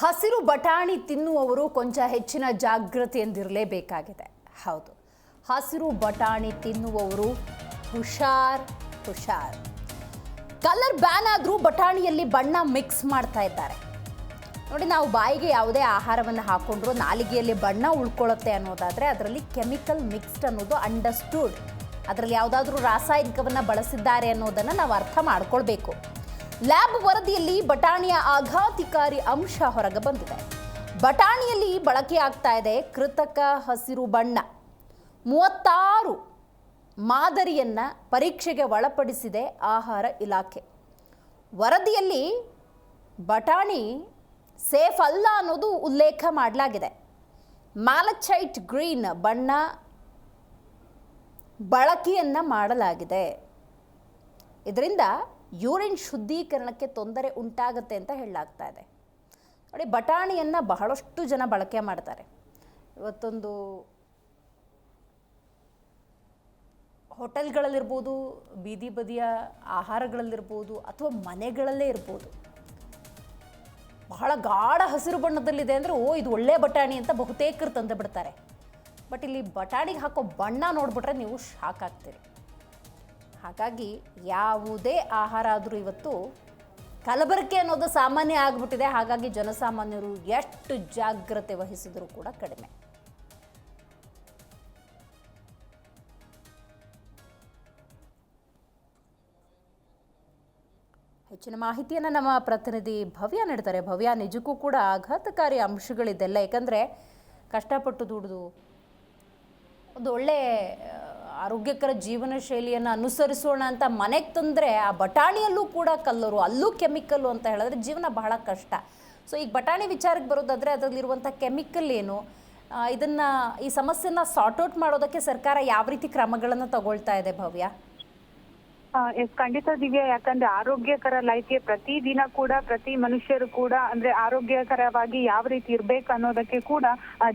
ಹಸಿರು ಬಟಾಣಿ ತಿನ್ನುವವರು ಕೊಂಚ ಹೆಚ್ಚಿನ ಜಾಗೃತಿಯಿಂದಿರಲೇಬೇಕಾಗಿದೆ. ಹೌದು, ಹಸಿರು ಬಟಾಣಿ ತಿನ್ನುವವರು ಹುಷಾರ್. ಕಲರ್ ಬ್ಯಾನ್ ಆದರೂ ಬಟಾಣಿಯಲ್ಲಿ ಬಣ್ಣ ಮಿಕ್ಸ್ ಮಾಡ್ತಾ ಇದ್ದಾರೆ. ನೋಡಿ, ನಾವು ಬಾಯಿಗೆ ಯಾವುದೇ ಆಹಾರವನ್ನು ಹಾಕೊಂಡ್ರು ನಾಲಿಗೆಯಲ್ಲಿ ಬಣ್ಣ ಉಳ್ಕೊಳ್ಳುತ್ತೆ ಅನ್ನೋದಾದರೆ ಅದರಲ್ಲಿ ಕೆಮಿಕಲ್ ಮಿಕ್ಸ್ಡ್ ಅನ್ನೋದು ಅಂಡರ್ಸ್ಟೂಡ್. ಅದರಲ್ಲಿ ಯಾವುದಾದ್ರೂ ರಾಸಾಯನಿಕವನ್ನು ಬಳಸಿದ್ದಾರೆ ಅನ್ನೋದನ್ನು ನಾವು ಅರ್ಥ ಮಾಡ್ಕೊಳ್ಬೇಕು. ಲ್ಯಾಬ್ ವರದಿಯಲ್ಲಿ ಬಟಾಣಿಯ ಆಘಾತಕಾರಿ ಅಂಶ ಹೊರಗೆ ಬಂದಿದೆ. ಬಟಾಣಿಯಲ್ಲಿ ಬಳಕೆಯಾಗ್ತಾ ಇದೆ ಕೃತಕ ಹಸಿರು ಬಣ್ಣ. 36 ಮಾದರಿಯನ್ನು ಪರೀಕ್ಷೆಗೆ ಒಳಪಡಿಸಿದೆ ಆಹಾರ ಇಲಾಖೆ. ವರದಿಯಲ್ಲಿ ಬಟಾಣಿ ಸೇಫ್ ಅಲ್ಲ ಅನ್ನೋದು ಉಲ್ಲೇಖ ಮಾಡಲಾಗಿದೆ. ಮ್ಯಾಲಚೈಟ್ ಗ್ರೀನ್ ಬಣ್ಣ ಬಳಕೆಯನ್ನು ಮಾಡಲಾಗಿದೆ. ಇದರಿಂದ ಯೂರಿನ್ ಶುದ್ಧೀಕರಣಕ್ಕೆ ತೊಂದರೆ ಉಂಟಾಗುತ್ತೆ ಅಂತ ಹೇಳಲಾಗ್ತಾ ಇದೆ. ನೋಡಿ, ಬಟಾಣಿಯನ್ನು ಬಹಳಷ್ಟು ಜನ ಬಳಕೆ ಮಾಡ್ತಾರೆ. ಇವತ್ತೊಂದು ಹೋಟೆಲ್ಗಳಲ್ಲಿರ್ಬೋದು, ಬೀದಿ ಬದಿಯ ಆಹಾರಗಳಲ್ಲಿರ್ಬೋದು, ಅಥವಾ ಮನೆಗಳಲ್ಲೇ ಇರ್ಬೋದು, ಬಹಳ ಗಾಢ ಹಸಿರು ಬಣ್ಣದಲ್ಲಿದೆ ಅಂದರೆ ಇದು ಒಳ್ಳೆ ಬಟಾಣಿ ಅಂತ ಬಹುತೇಕರು ತಂದು ಬಿಡ್ತಾರೆ. ಬಟ್ ಇಲ್ಲಿ ಬಟಾಣಿಗೆ ಹಾಕೋ ಬಣ್ಣ ನೋಡಿಬಿಟ್ರೆ ನೀವು ಶಾಕ್ ಆಗ್ತೀರಿ. ಹಾಗಾಗಿ ಯಾವುದೇ ಆಹಾರ ಆದರೂ ಇವತ್ತು ಕಲಬೆರಕೆ ಅನ್ನೋದು ಸಾಮಾನ್ಯ ಆಗಿಬಿಟ್ಟಿದೆ. ಹಾಗಾಗಿ ಜನಸಾಮಾನ್ಯರು ಎಷ್ಟು ಜಾಗ್ರತೆ ವಹಿಸಿದರೂ ಕೂಡ ಕಡಿಮೆ. ಹೆಚ್ಚಿನ ಮಾಹಿತಿಯನ್ನು ನಮ್ಮ ಪ್ರತಿನಿಧಿ ಭವ್ಯ ನೀಡ್ತಾರೆ. ಭವ್ಯ, ನಿಜಕ್ಕೂ ಕೂಡ ಆಘಾತಕಾರಿ ಅಂಶಗಳಿದೆಲ್ಲ. ಯಾಕಂದರೆ ಕಷ್ಟಪಟ್ಟು ದುಡಿದು ಒಂದು ಒಳ್ಳೆ ಆರೋಗ್ಯಕರ ಜೀವನ ಶೈಲಿಯನ್ನು ಅನುಸರಿಸೋಣ ಅಂತ ಮನೆಗೆ ತಂದರೆ ಆ ಬಟಾಣಿಯಲ್ಲೂ ಕೂಡ ಕಲ್ಲರು, ಅಲ್ಲೂ ಕೆಮಿಕಲ್ಲು ಅಂತ ಹೇಳಿದ್ರೆ ಜೀವನ ಬಹಳ ಕಷ್ಟ. ಸೊ ಈಗ ಬಟಾಣಿ ವಿಚಾರಕ್ಕೆ ಬರೋದಾದರೆ ಅದರಲ್ಲಿರುವಂಥ ಕೆಮಿಕಲ್ ಏನು, ಈ ಸಮಸ್ಯೆನ ಸಾರ್ಟ್ ಔಟ್ ಮಾಡೋದಕ್ಕೆ ಸರ್ಕಾರ ಯಾವ ರೀತಿ ಕ್ರಮಗಳನ್ನು ತಗೊಳ್ತಾ ಇದೆ ಭವ್ಯ? ಖಂಡಿತ ದಿವ್ಯ. ಯಾಕಂದ್ರೆ ಆರೋಗ್ಯಕರ ಲೈಫ್ಗೆ ಪ್ರತಿದಿನ ಕೂಡ ಪ್ರತಿ ಮನುಷ್ಯರು ಕೂಡ ಅಂದ್ರೆ ಆರೋಗ್ಯಕರವಾಗಿ ಯಾವ ರೀತಿ ಇರ್ಬೇಕು ಅನ್ನೋದಕ್ಕೆ ಕೂಡ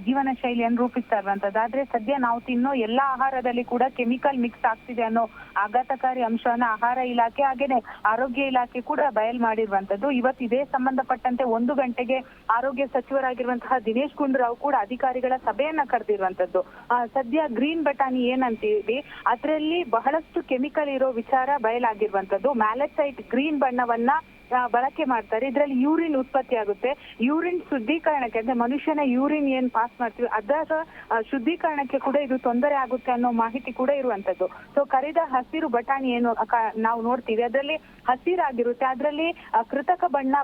ಜೀವನ ಶೈಲಿಯನ್ನು ರೂಪಿಸ್ತಾ ಇರುವಂತದ್ದು. ಆದ್ರೆ ಸದ್ಯ ನಾವು ತಿನ್ನೋ ಎಲ್ಲಾ ಆಹಾರದಲ್ಲಿ ಕೂಡ ಕೆಮಿಕಲ್ ಮಿಕ್ಸ್ ಆಗ್ತಿದೆ ಅನ್ನೋ ಆಘಾತಕಾರಿ ಅಂಶವನ್ನ ಆಹಾರ ಇಲಾಖೆ ಹಾಗೇನೆ ಆರೋಗ್ಯ ಇಲಾಖೆ ಕೂಡ ಬಯಲ್ ಮಾಡಿರುವಂತದ್ದು. ಇವತ್ತು ಇದೇ ಸಂಬಂಧಪಟ್ಟಂತೆ 1 ಗಂಟೆಗೆ ಆರೋಗ್ಯ ಸಚಿವರಾಗಿರುವಂತಹ ದಿನೇಶ್ ಗುಂಡೂರಾವ್ ಕೂಡ ಅಧಿಕಾರಿಗಳ ಸಭೆಯನ್ನ ಕರೆದಿರುವಂತದ್ದು. ಸದ್ಯ ಗ್ರೀನ್ ಬಟಾಣಿ ಏನಂತೀವಿ ಅದರಲ್ಲಿ ಬಹಳಷ್ಟು ಕೆಮಿಕಲ್ ಇರೋ ವಿಚಾರ ಬಯಲಾಗಿರುವಂತದ್ದು. ಮ್ಯಾಲಚೈಟ್ ಗ್ರೀನ್ ಬಣ್ಣವನ್ನ ಬಳಕೆ ಮಾಡ್ತಾರೆ. ಇದರಲ್ಲಿ ಯೂರಿನ್ ಉತ್ಪತ್ತಿ ಆಗುತ್ತೆ. ಯೂರಿನ್ ಶುದ್ಧೀಕರಣಕ್ಕೆ ಅಂದ್ರೆ ಮನುಷ್ಯನ ಯೂರಿನ್ ಏನ್ ಪಾಸ್ ಮಾಡ್ತೀವಿ ಅದರ ಶುದ್ಧೀಕರಣಕ್ಕೆ ಕೂಡ ಇದು ತೊಂದರೆ ಆಗುತ್ತೆ ಅನ್ನೋ ಮಾಹಿತಿ ಕೂಡ ಇರುವಂತದ್ದು. ಸೊ ಕರಿದ ಹಸಿರು ಬಟಾಣಿ ಏನು ನಾವು ನೋಡ್ತೀವಿ ಅದರಲ್ಲಿ ಹಸಿರಾಗಿರುತ್ತೆ. ಅದರಲ್ಲಿ ಕೃತಕ ಬಣ್ಣ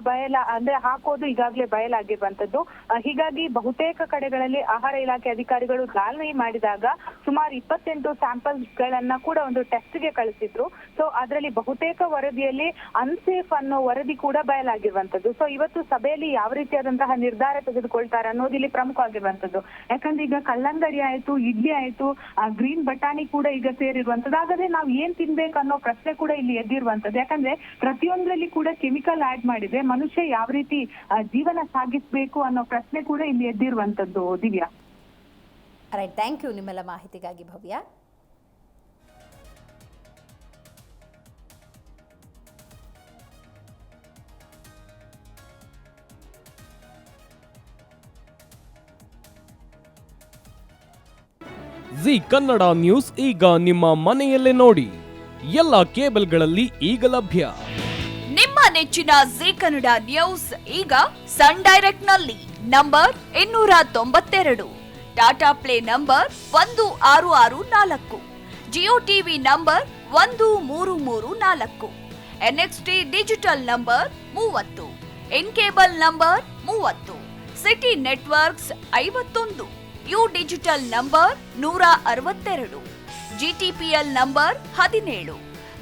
ಅಂದ್ರೆ ಹಾಕೋದು ಈಗಾಗಲೇ ಬಯಲಾಗಿರುವಂತದ್ದು. ಹೀಗಾಗಿ ಬಹುತೇಕ ಕಡೆಗಳಲ್ಲಿ ಆಹಾರ ಇಲಾಖೆ ಅಧಿಕಾರಿಗಳು ದಾಳಿ ಮಾಡಿದಾಗ ಸುಮಾರು 28 ಸ್ಯಾಂಪಲ್ಸ್ ಗಳನ್ನ ಕೂಡ ಒಂದು ಟೆಸ್ಟ್ ಗೆ ಕಳಿಸಿದ್ರು. ಸೊ ಅದರಲ್ಲಿ ಬಹುತೇಕ ವರದಿಯಲ್ಲಿ ಅನ್ಸೇಫ್ ಅನ್ನೋ ವರದಿ ಕೂಡ ಬಯಲಾಗಿರುವಂತದ್ದು. ಸೊ ಇವತ್ತು ಸಭೆಯಲ್ಲಿ ಯಾವ ರೀತಿಯಾದಂತಹ ನಿರ್ಧಾರ ತೆಗೆದುಕೊಳ್ತಾರೆ ಅನ್ನೋದು ಇಲ್ಲಿ ಪ್ರಮುಖವಾಗಿರುವಂತದ್ದು. ಯಾಕಂದ್ರೆ ಈಗ ಕಲ್ಲಂಗಡಿ ಆಯ್ತು, ಇಡ್ಲಿ ಆಯ್ತು, ಗ್ರೀನ್ ಬಟಾಣಿ ಕೂಡ ಈಗ ಸೇರಿರುವಂತದ್ದು. ಹಾಗಾದ್ರೆ ನಾವು ಏನ್ ತಿನ್ಬೇಕು ಅನ್ನೋ ಪ್ರಶ್ನೆ ಕೂಡ ಇಲ್ಲಿ ಎದ್ದಿರುವಂತದ್ದು. ಯಾಕಂದ್ರೆ ಪ್ರತಿಯೊಂದರಲ್ಲಿ ಕೂಡ ಕೆಮಿಕಲ್ ಆಡ್ ಮಾಡಿದ್ರೆ ಮನುಷ್ಯ ಯಾವ ರೀತಿ ಜೀವನ ಸಾಗಿಸ್ಬೇಕು ಅನ್ನೋ ಪ್ರಶ್ನೆ ಕೂಡ ಇಲ್ಲಿ ಎದ್ದಿರುವಂತದ್ದು. ದಿವ್ಯಾ, ರೈಟ್, ಥ್ಯಾಂಕ್ ಯು ನಿಮ್ಮೆಲ್ಲ ಮಾಹಿತಿಗಾಗಿ ಭವ್ಯ. ಜಿ ಕನ್ನಡ ನ್ಯೂಸ್ ಈಗ ನಿಮ್ಮ ಮನೆಯಲ್ಲೇ ನೋಡಿ. ಎಲ್ಲ ಕೇಬಲ್ಗಳಲ್ಲಿ ಈಗ ಲಭ್ಯ. ನಿಮ್ಮ ನೆಚ್ಚಿನ ಜಿ ಕನ್ನಡ ನ್ಯೂಸ್ ಈಗ ಸನ್ ಡೈರೆಕ್ಟ್ ನಲ್ಲಿ number 292, Tata play number 1664, Jio TV number 1334, NXT digital number 30, N cable number 30, city networks 51, U digital number 162, GTPL number 17,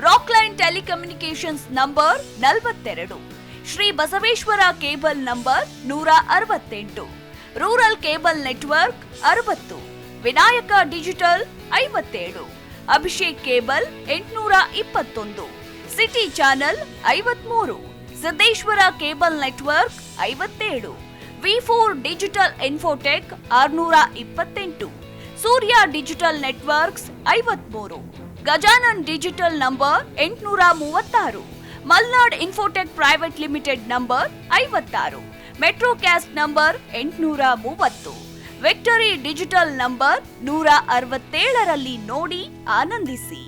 Rockline telecommunications number 42, Shri Basaveshwara cable number 168, rural cable network 60, Vinayaka digital 57, Abhishek cable 821, city channel 53, Siddeshwara cable network 57, V4 digital Infotech 628, ಸೂರ್ಯ digital networks 53, Gajanan digital number 836, Malnad infotech private limited number 56, metrocast number 830, victory digital number 167ರಲ್ಲಿ ನೋಡಿ ಆನಂದಿಸಿ.